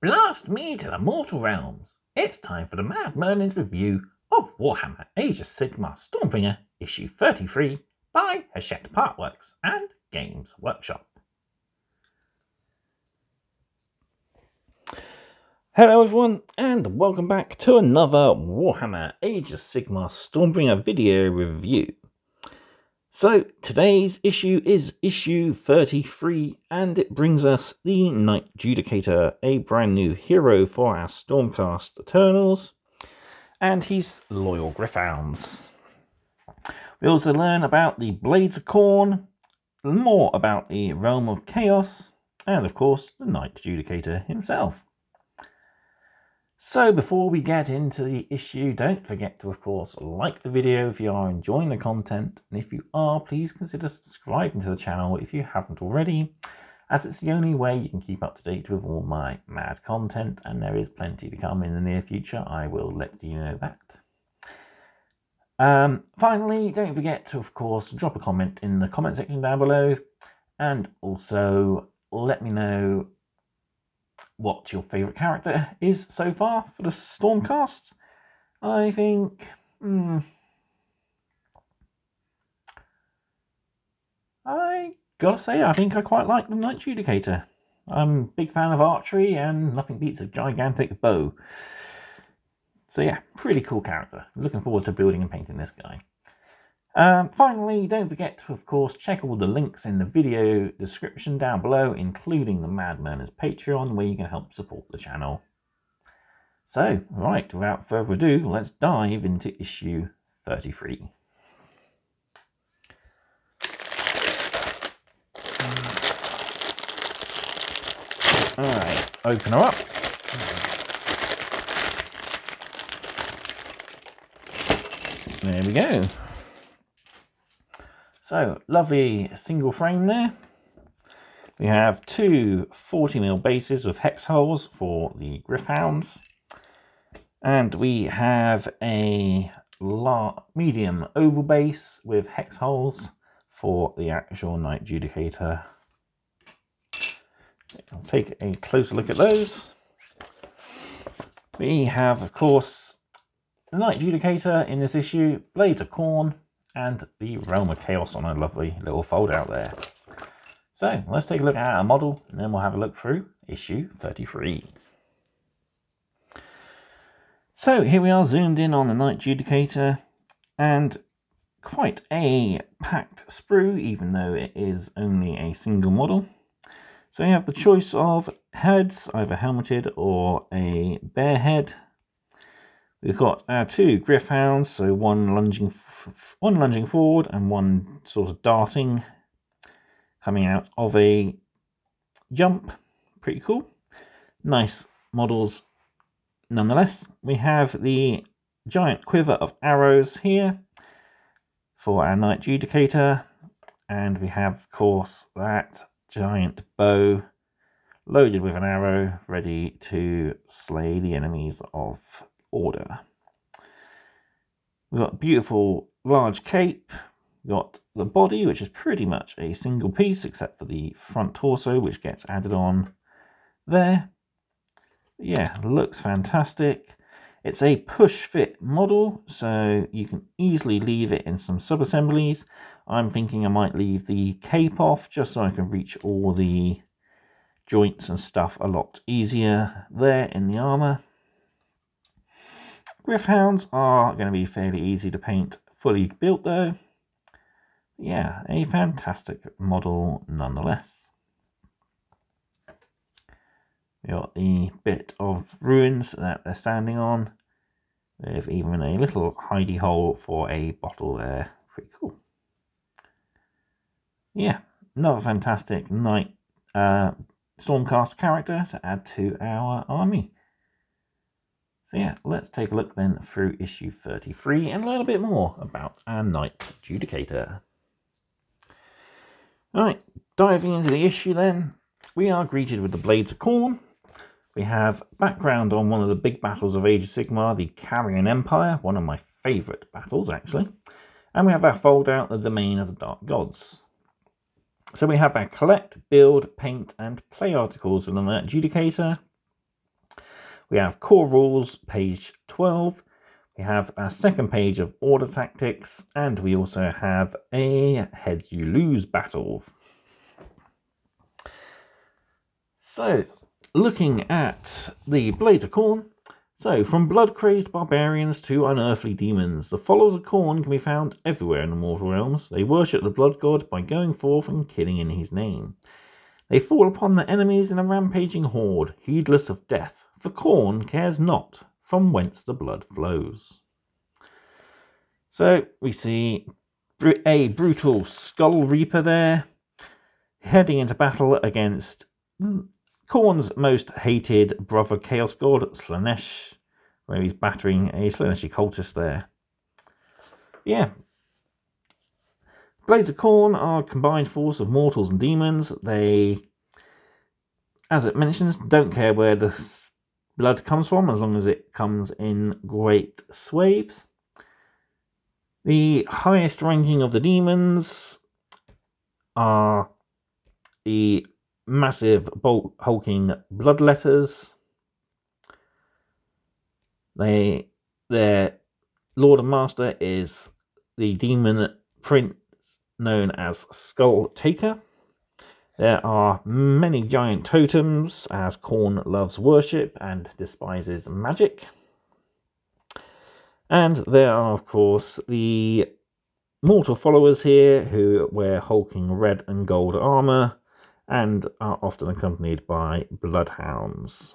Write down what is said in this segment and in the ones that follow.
Blast me to the mortal realms. It's time for the Mad Merlins review of Warhammer Age of Sigmar Stormbringer issue 33 by Hachette Partworks and Games Workshop. Hello everyone and welcome back to another Warhammer Age of Sigmar Stormbringer video review. So today's issue is issue 33 and it brings us the Knight-Judicator, a brand new hero for our Stormcast Eternals, and his loyal Gryph-hounds. We also learn about the Blades of Khorne, more about the Realm of Chaos, and of course the Knight-Judicator himself. So before we get into the issue, don't forget to, of course, like the video if you are enjoying the content. And if you are, please consider subscribing to the channel if you haven't already, as it's the only way you can keep up to date with all my mad content, and there is plenty to come in the near future. I will let you know that. Finally, don't forget to, of course, drop a comment in the comment section down below, and also let me know what your favourite character is so far for the Stormcast. I think I gotta say, I think I quite like the Knight-Judicator. I'm a big fan of archery and nothing beats a gigantic bow. So yeah, pretty cool character. Looking forward to building and painting this guy. Finally, don't forget to, of course, check all the links in the video description down below, including the Mad Merlins Patreon, where you can help support the channel. So, right, without further ado, let's dive into issue 33. Alright, open her up. There we go. So, lovely single frame there. We have two 40mm bases with hex holes for the Gryph-hounds. And we have a medium oval base with hex holes for the actual Knight-Judicator. I'll take a closer look at those. We have, of course, the Knight-Judicator in this issue, Blades of Khorne, and the Realm of Chaos on a lovely little fold out there. So let's take a look at our model and then we'll have a look through issue 33. So here we are zoomed in on the Knight-Judicator, and quite a packed sprue even though it is only a single model. So you have the choice of heads, either helmeted or a bare head. We've got our two Gryph-hounds, so one lunging forward and one sort of darting, coming out of a jump. Pretty cool. Nice models nonetheless. We have the giant quiver of arrows here for our Knight-Judicator, and we have, of course, that giant bow loaded with an arrow, ready to slay the enemies of order. We've got a beautiful large cape. We've got the body, which is pretty much a single piece except for the front torso, which gets added on there. Yeah, looks fantastic. It's a push fit model, so you can easily leave it in some sub-assemblies. I'm thinking I might leave the cape off just so I can reach all the joints and stuff a lot easier there in the armor. Gryph-hounds are going to be fairly easy to paint fully built though. Yeah, a fantastic model nonetheless. We got the bit of ruins that they're standing on, with even a little hidey hole for a bottle there. Pretty cool. Yeah, another fantastic Knight Stormcast character to add to our army. So yeah, let's take a look then through issue 33 and learn a bit more about our Knight-Judicator. Alright, diving into the issue then, we are greeted with the Blades of Khorne. We have background on one of the big battles of Age of Sigmar, the Carrion Empire, one of my favourite battles actually. And we have our fold out, the Domain of the Dark Gods. So we have our collect, build, paint and play articles in the Knight-Judicator. We have core rules, page 12. We have our second page of order tactics, and we also have a heads you lose battle. So, looking at the Blades of Khorne. So, from blood-crazed barbarians to unearthly demons, the followers of Khorne can be found everywhere in the mortal realms. They worship the blood god by going forth and killing in his name. They fall upon their enemies in a rampaging horde, heedless of death, for Khorne cares not from whence the blood flows. So we see a brutal Skull Reaper there, heading into battle against Khorne's most hated brother Chaos God, Slaanesh, where he's battering a Slaaneshi cultist there. Yeah. Blades of Khorne are a combined force of mortals and demons. They, as it mentions, don't care where the blood comes from, as long as it comes in great swathes. The highest ranking of the demons are the massive, hulking bloodletters. Their Lord and Master is the demon prince known as Skull Taker. There are many giant totems, as Khorne loves worship and despises magic. And there are, of course, the mortal followers here who wear hulking red and gold armor and are often accompanied by bloodhounds.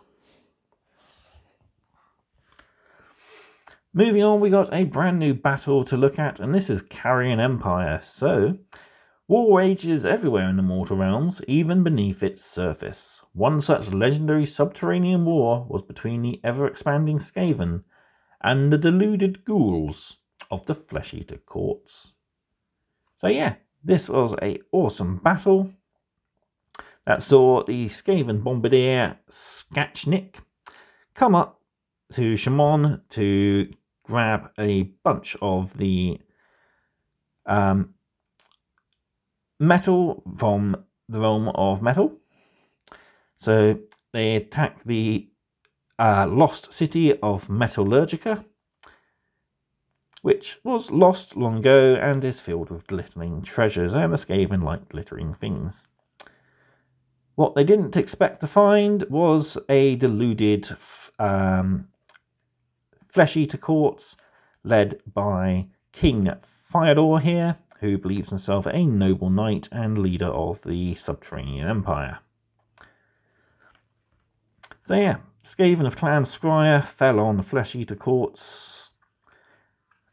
Moving on, we got a brand new battle to look at, and this is Carrion Empire. So, war rages everywhere in the mortal realms, even beneath its surface. One such legendary subterranean war was between the ever-expanding Skaven and the deluded ghouls of the Flesh-Eater courts. So yeah, this was an awesome battle that saw the Skaven bombardier Skachnik come up to Shimon to grab a bunch of the metal from the realm of metal. So they attack the lost city of Metallurgica, which was lost long ago and is filled with glittering treasures, and the Skaven like glittering things. What they didn't expect to find was a deluded Flesh-Eater courts led by King Fyodor here, who believes himself a noble knight and leader of the Subterranean Empire. So yeah, Skaven of Clan Scryer fell on the Flesh-Eater courts,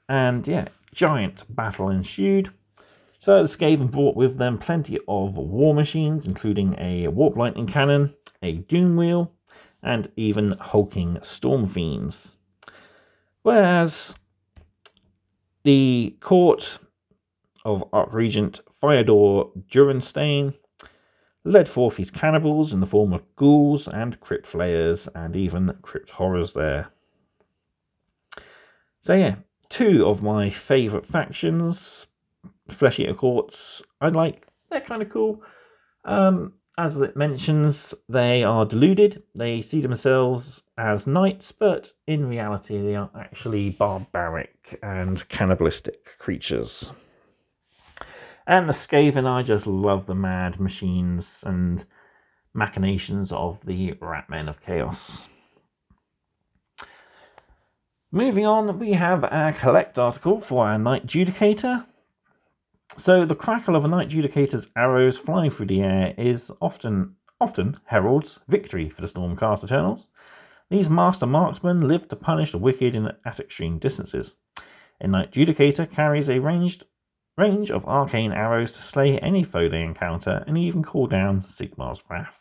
and yeah, giant battle ensued. So the Skaven brought with them plenty of war machines, including a Warp Lightning Cannon, a Doom Wheel, and even hulking Storm Fiends. Whereas the court of Archregent Fyodor Durenstein led forth his cannibals in the form of ghouls and crypt flayers and even crypt horrors there. So yeah, two of my favourite factions, Flesh-Eater courts, they're kind of cool. As it mentions, they are deluded. They see themselves as knights, but in reality they are actually barbaric and cannibalistic creatures. And the Skaven, I just love the mad machines and machinations of the Ratmen of Chaos. Moving on, we have our collect article for our Knight-Judicator. So the crackle of a Knight-Judicator's arrows flying through the air is often heralds victory for the Stormcast Eternals. These master marksmen live to punish the wicked at extreme distances. A Knight-Judicator carries a range of arcane arrows to slay any foe they encounter and even call down Sigmar's wrath.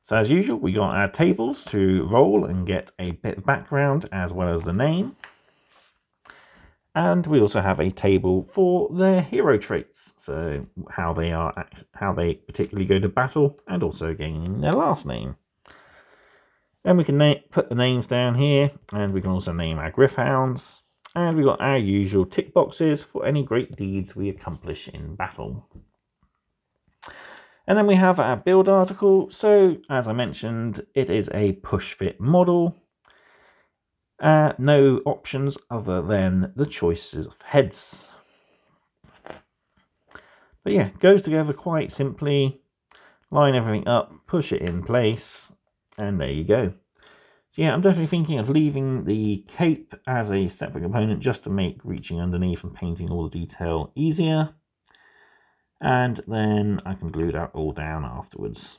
So as usual, we got our tables to roll and get a bit of background as well as the name. And we also have a table for their hero traits, so how they particularly go to battle, and also gaining their last name. Then we can put the names down here, and we can also name our Gryph-hounds. And we've got our usual tick boxes for any great deeds we accomplish in battle. And then we have our build article. So, as I mentioned, it is a push-fit model. No options other than the choices of heads. But yeah, goes together quite simply. Line everything up, push it in place, and there you go. So yeah, I'm definitely thinking of leaving the cape as a separate component just to make reaching underneath and painting all the detail easier. And then I can glue that all down afterwards.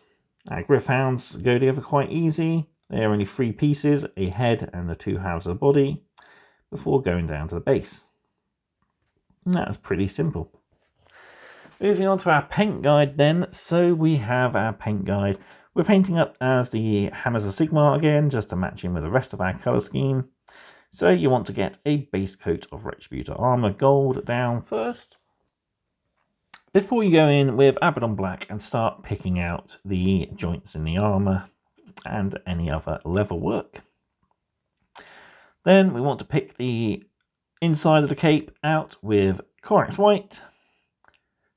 Griffhounds go together quite easy. They're only 3 pieces, a head and the 2 halves of the body, before going down to the base. And that's pretty simple. Moving on to our paint guide then. So we have our paint guide. We're painting up as the Hammers of Sigmar again, just to match in with the rest of our colour scheme. So you want to get a base coat of Retributor Armour Gold down first, before you go in with Abaddon Black and start picking out the joints in the armour and any other leather work. Then we want to pick the inside of the cape out with Corax White.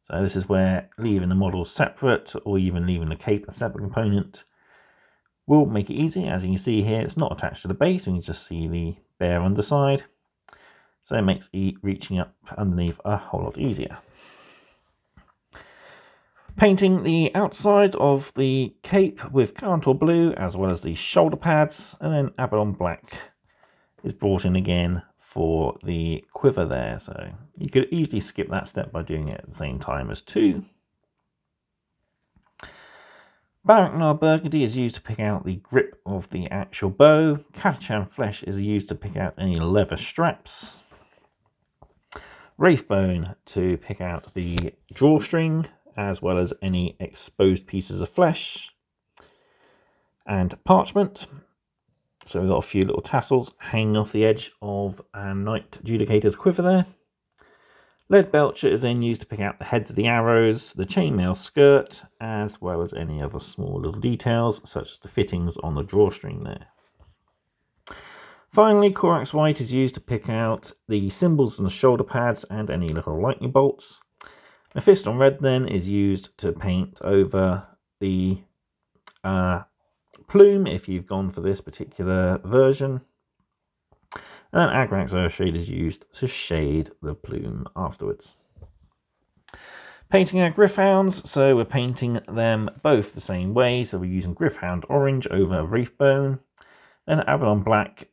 So this is where leaving the model separate, or even leaving the cape a separate component, will make it easy. As you can see here, it's not attached to the base, you can just see the bare underside. So it makes reaching up underneath a whole lot easier. Painting the outside of the cape with Contour Blue, as well as the shoulder pads, and then Abaddon Black is brought in again for the quiver there. So you could easily skip that step by doing it at the same time as 2. Baraknar Burgundy is used to pick out the grip of the actual bow. Catachan Flesh is used to pick out any leather straps. Wraithbone to pick out the drawstring, as well as any exposed pieces of flesh. And Parchment. So we've got a few little tassels hanging off the edge of our Knight-Judicator's quiver there. Lead Belcher is then used to pick out the heads of the arrows, the chainmail skirt, as well as any other small little details, such as the fittings on the drawstring there. Finally, Corax White is used to pick out the symbols on the shoulder pads and any little lightning bolts. Mephiston Red then is used to paint over the plume, if you've gone for this particular version. And then Agrax Earthshade is used to shade the plume afterwards. Painting our Griffhounds, so we're painting them both the same way. So we're using Griffhound Orange over Wraithbone, then Abaddon Black,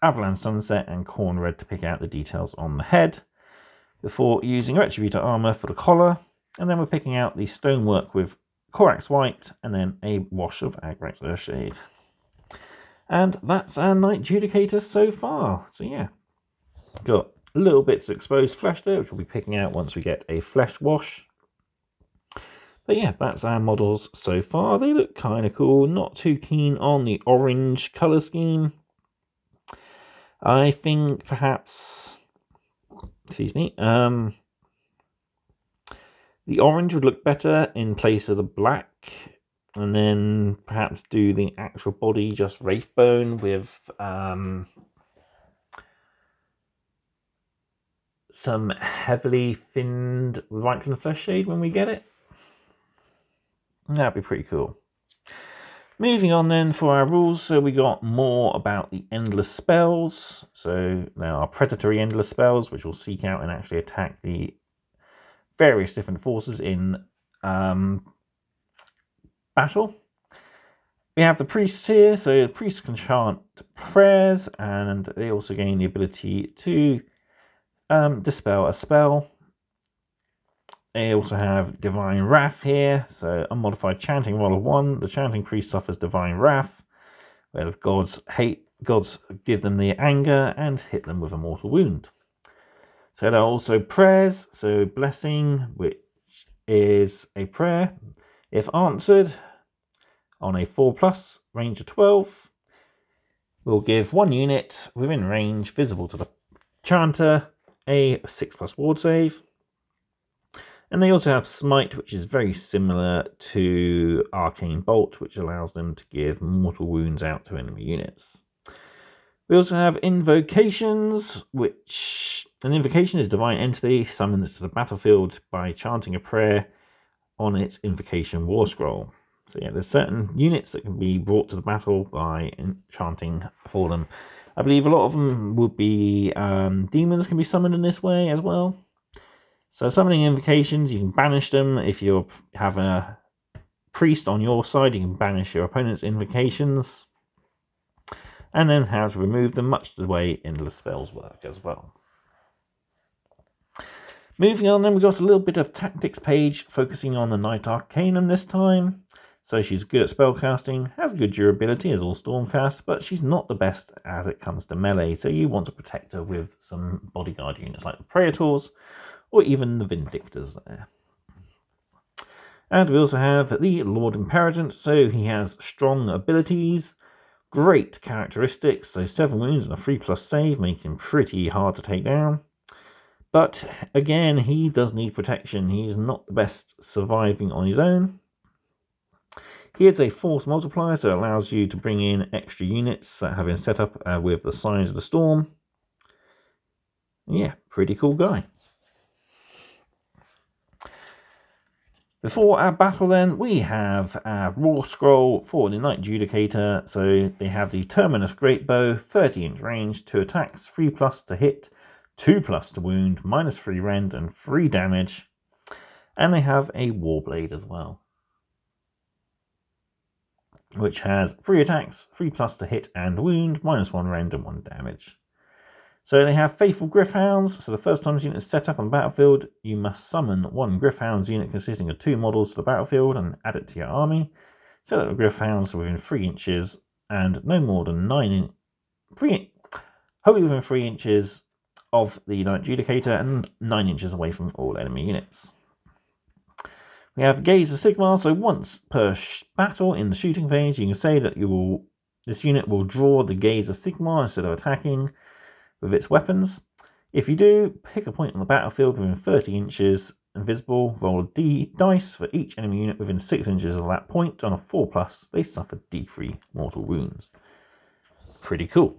Avalanche Sunset and Corn Red to pick out the details on the head, before using Retributor Armour for the collar. And then we're picking out the stonework with Corax White and then a wash of Agrax Earthshade. And that's our Knight-Judicator so far. So yeah, got little bits of exposed flesh there, which we'll be picking out once we get a flesh wash. But yeah, that's our models so far. They look kind of cool. Not too keen on the orange colour scheme. I think perhaps, excuse me, the orange would look better in place of the black, and then perhaps do the actual body just Wraithbone with some heavily thinned white from the flesh shade when we get it. That'd be pretty cool. Moving on then for our rules, so we got more about the endless spells. So there are predatory endless spells, which will seek out and actually attack the various different forces in battle. We have the priests here, so the priests can chant prayers, and they also gain the ability to dispel a spell. They also have Divine Wrath here, so unmodified chanting roll of 1. The chanting priest suffers Divine Wrath, where the gods give them the anger and hit them with a mortal wound. So there are also prayers, so Blessing, which is a prayer. If answered on a 4+, range of 12, will give 1 unit within range visible to the chanter a 6+ ward save. And they also have Smite, which is very similar to Arcane Bolt, which allows them to give mortal wounds out to enemy units. We also have Invocations, which an invocation is a divine entity summoned to the battlefield by chanting a prayer on its Invocation War Scroll. So yeah, there's certain units that can be brought to the battle by enchanting for them. I believe a lot of them would be demons can be summoned in this way as well. So summoning invocations, you can banish them. If you have a priest on your side, you can banish your opponent's invocations. And then how to remove them, much the way endless spells work as well. Moving on, then we've got a little bit of tactics page focusing on the Knight Arcanum this time. So she's good at spellcasting, has good durability as all Stormcast, but she's not the best as it comes to melee, so you want to protect her with some bodyguard units like the Praetors or even the Vindictors there. And we also have the Lord Imperator, so he has strong abilities, great characteristics, so 7 wounds and a 3+ save, making him pretty hard to take down. But again, he does need protection. He's not the best surviving on his own. He is a force multiplier, so it allows you to bring in extra units that have been set up with the Signs of the Storm. Yeah, pretty cool guy. Before our battle then, we have our War Scroll for the Knight-Judicator. So they have the Terminus Greatbow, 30-inch range, 2 attacks, 3+ to hit, 2+ to wound, -3 rend, and 3 damage. And they have a Warblade as well, which has 3 attacks, 3+ to hit and wound, -1 rend, and 1 damage. So they have Faithful Gryph-hounds. So the first time this unit is set up on the battlefield, you must summon 1 Gryph-hounds unit consisting of 2 models to the battlefield and add it to your army. So that the Gryph-hounds are within 3 inches and no more than wholly within 3 inches of the Knight-Judicator and 9 inches away from all enemy units. We have Gaze of Sigmar, so once per battle in the shooting phase, you can say that this unit will draw the Gaze of Sigmar instead of attacking with its weapons. If you do, pick a point on the battlefield within 30 inches invisible, roll a dice for each enemy unit within 6 inches of that point. On a 4+, they suffer D3 mortal wounds. Pretty cool.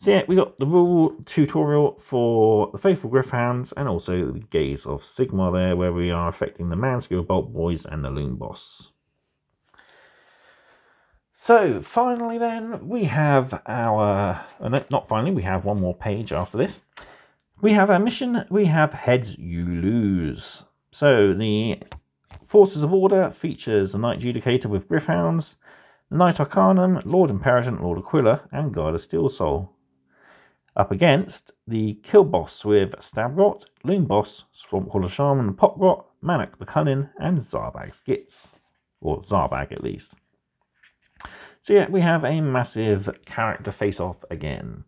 So yeah, we got the rule tutorial for the Faithful Gryph-hounds and also the Gaze of Sigmar there, where we are affecting the Manskill, Bolt Boys and the Loon Boss. So finally then, we have our, not finally, we have one more page after this. We have our mission, we have Heads You Lose. So the Forces of Order features the Knight-Judicator with Gryph-hounds, the Knight Arcanum, Lord Imperator, Lord Aquila, and Guard of Steel Soul. Up against the Kill Boss with Stabrot, Loon Boss, Swampcrawler Shaman, Poprot, Manak the Cunning, and Zarbag's Gits. Or Zarbag at least. So yeah, we have a massive character face-off again.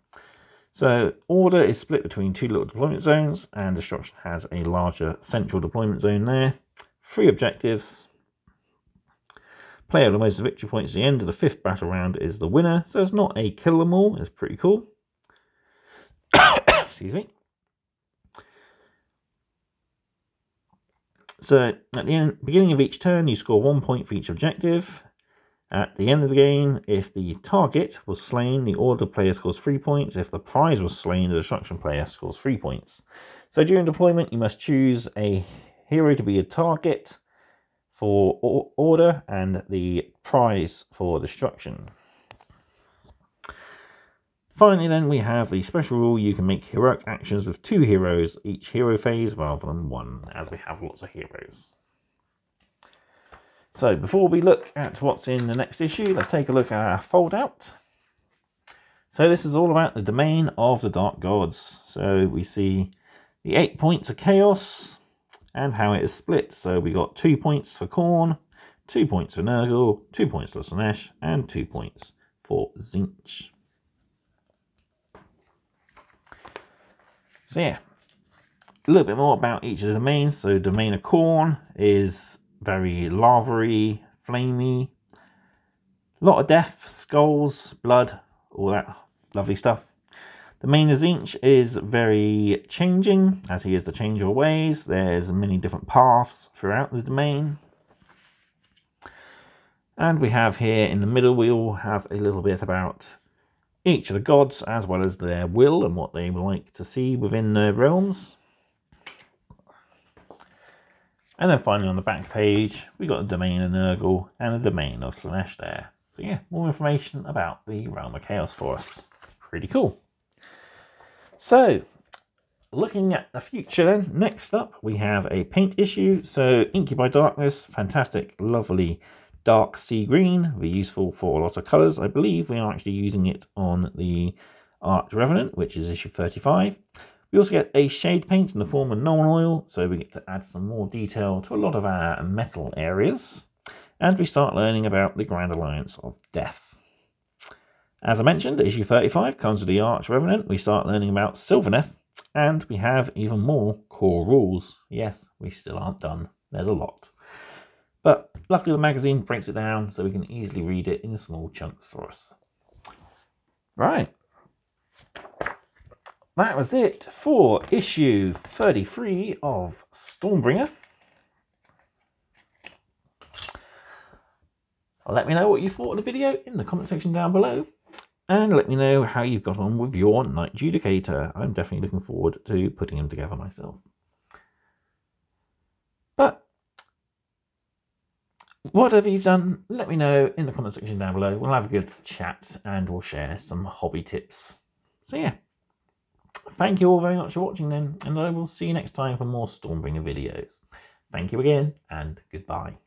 So Order is split between 2 little deployment zones, and Destruction has a larger central deployment zone there. 3 objectives. Player with the most victory points at the end of the 5th battle round is the winner. So it's not a kill them all, it's pretty cool. Excuse me. So at the beginning of each turn, you score 1 point for each objective. At the end of the game, if the target was slain, the Order player scores 3 points. If the prize was slain, the Destruction player scores 3 points. So during deployment, you must choose a hero to be a target for Order and the prize for Destruction. Finally then, we have the special rule: you can make heroic actions with 2 heroes each hero phase rather than 1, as we have lots of heroes. So before we look at what's in the next issue, let's take a look at our fold out. So this is all about the domain of the Dark Gods. So we see the 8 points of Chaos and how it is split. So we got 2 points for Khorne, 2 points for Nurgle, 2 points for Slaanesh, and 2 points for Tzeentch. So yeah, a little bit more about each of the domains. So domain of Khorne is very lava-y, flamey, a lot of death, skulls, blood, all that lovely stuff. Domain of Tzeentch is very changing, as he is the changer of ways. There's many different paths throughout the domain. And we have here in the middle, we all have a little bit about each of the gods, as well as their will and what they would like to see within their realms. And then finally on the back page, we got the domain of Nurgle and the domain of Slaanesh there. So yeah, more information about the Realm of Chaos for us. Pretty cool. So, looking at the future then, next up we have a paint issue. So Inky by Darkness, fantastic, lovely dark sea green, will be useful for a lot of colours. I believe we are actually using it on the Arch Revenant, which is issue 35. We also get a shade paint in the form of Nuln Oil, so we get to add some more detail to a lot of our metal areas. And we start learning about the Grand Alliance of Death. As I mentioned, issue 35 comes with the Arch Revenant. We start learning about Sylvaneth, and we have even more core rules. Yes, we still aren't done. There's a lot. But luckily the magazine breaks it down so we can easily read it in small chunks for us. Right. That was it for issue 33 of Stormbringer. Let me know what you thought of the video in the comment section down below. And let me know how you've got on with your Knight-Judicator. I'm definitely looking forward to putting him together myself. But whatever you've done, let me know in the comment section down below. We'll have a good chat and we'll share some hobby tips. So yeah. Thank you all very much for watching then, and I will see you next time for more Stormbringer videos. Thank you again, and goodbye.